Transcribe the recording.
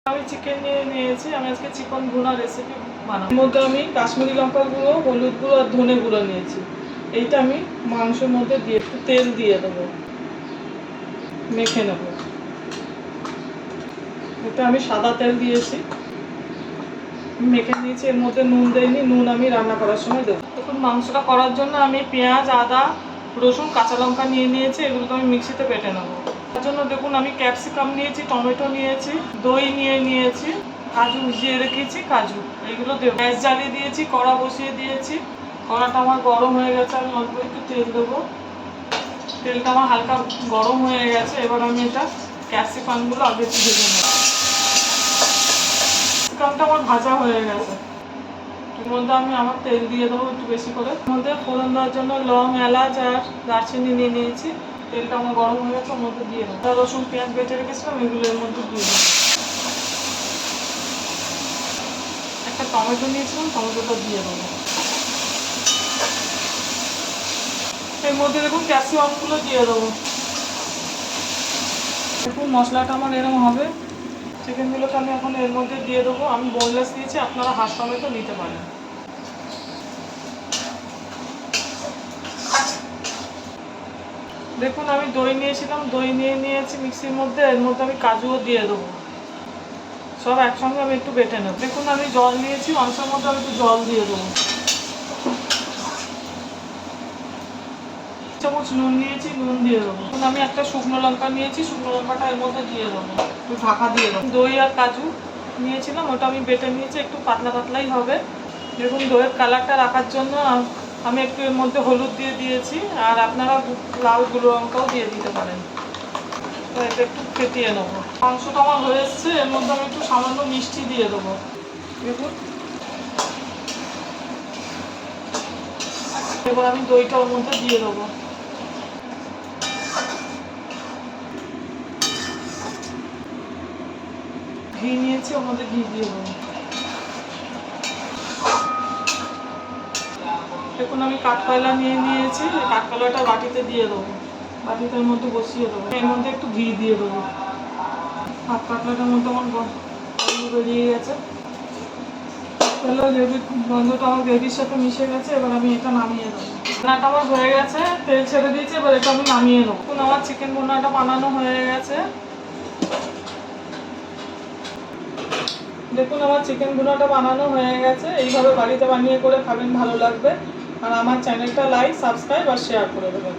আমি চিকেন নিয়ে নিয়েছি। আমি আজকে চিকেন ভুনা রেসিপি বানাবো। এর মধ্যে আমি কাশ্মীরি লঙ্কা গুঁড়ো, হলুদ গুঁড়ো আর ধনে গুঁড়ো নিয়েছি। এইটা আমি মাংসের মধ্যে দিয়ে একটু তেল দিয়ে দেবো, মেখে নেব। এটা আমি সাদা তেল দিয়েছি, মেখে নিয়েছি। এর মধ্যে নুন দেইনি, নুন আমি রান্না করার সময় দেবো। দেখুন, মাংসটা করার জন্য আমি পেঁয়াজ, আদা, রসুন, কাঁচা লঙ্কা নিয়ে নিয়েছি। এগুলোকে আমি মিক্সিতে বেটে নেবো। তার জন্য দেখুন, আমি ক্যাপসিকাম নিয়েছি, টমেটো নিয়েছি, দই নিয়েছি, কাজু ভিজিয়ে রেখেছি, কাজু এইগুলো দেবো। গ্যাস জ্বালিয়ে দিয়েছি, কড়া বসিয়ে দিয়েছি। কড়াটা আমার গরম হয়ে গেছে, আমি অল্প একটু তেল দেবো। তেলটা আমার হালকা গরম হয়ে গেছে। এবার আমি এটা ক্যাপসিকামগুলো আগে একটু ভেজে নেব। ক্যাপসিকামটা আমার ভাজা হয়ে গেছে। এর মধ্যে আমি আমার তেল দিয়ে দেবো একটু বেশি করে। এর মধ্যে ফোড়ন দেওয়ার জন্য লং, এলাচ আর দারচিনি নিয়ে নিয়েছি। তেলটা আমার গরম হয়ে গেছে, ওর মধ্যে দিয়ে দেবো। রসুন, পেঁয়াজ বেটে রেখেছিলাম, এগুলো এর মধ্যে দিয়ে দেবো। একটা টমেটো নিয়েছিলাম, টমেটোটা দিয়ে দেবো। এর মধ্যে দেখুন ক্যাপসিকামগুলো দিয়ে দেবো। দেখুন মশলাটা আমার এরকম হবে। চিকেনগুলোকে আমি এখন এর মধ্যে দিয়ে দেবো। আমি বোনলেস দিয়েছি, আপনারা হাঁস টমেটো নিতে পারেন। দেখুন, আমি দই নিয়েছিলাম, দই নিয়েছি মিক্সির মধ্যে। এর মধ্যে আমি কাজুও দিয়ে দেবো। সব একসঙ্গে আমি একটু বেটে নেব। দেখুন, আমি জল নিয়েছি, মাংসের মধ্যে আমি একটু জল দিয়ে দেবো। চামচ নুন নিয়েছি, নুন দিয়ে দেবো। এখন আমি একটা শুকনো লঙ্কা নিয়েছি, শুকনো লঙ্কাটা এর মধ্যে দিয়ে দেবো। একটু ঢাকা দিয়ে দেবো। দই আর কাজু নিয়েছিলাম, ওটা আমি বেটে নিয়েছি, একটু পাতলা পাতলাই হবে। দেখুন, দইয়ের কালারটা রাখার জন্য আমি একটু এর মধ্যে হলুদ দিয়ে দিয়েছি, আর আপনারা লাল গুঁড়ো লঙ্কাও দিয়ে দিতে পারেন। তো এটা একটু ফেটিয়ে নেবো। মাংসটা আমার হয়ে এসছে। এর মধ্যে আমি একটু সামান্য মিষ্টি দিয়ে দেবো। দেখুন, এবার আমি দইটা ওর মধ্যে দিয়ে দেবো। ঘি নিয়েছি, ওর মধ্যে ঘি দিয়ে দেবো। দেখুন, আমি কাঠকয়লা নিয়েছি, কাঠকয়লাটা বাটিতে দিয়ে দেবো। বাটিটার মধ্যে বসিয়ে দেবো। এর মধ্যে একটু ঘি দিয়ে দেবো। হাত কাটলাটার মধ্যে আমার গন্ধ বেরিয়ে গেছে। তাহলে গন্ধটা আমার গ্রেভির সাথে মিশে গেছে। এবার আমি এটা নামিয়ে দেবো। রান্নাটা আমার হয়ে গেছে, তেল ছেড়ে দিয়েছি। এবার এটা আমি নামিয়ে নেবো। এখন আমার চিকেন ভুনাটা বানানো হয়ে গেছে। দেখুন, আমার চিকেন ভুনাটা বানানো হয়ে গেছে। এইভাবে বাড়িতে বানিয়ে করে খাবেন, ভালো লাগবে। আর আমার চ্যানেলটা লাইক, সাবস্ক্রাইব আর শেয়ার করে দেবেন।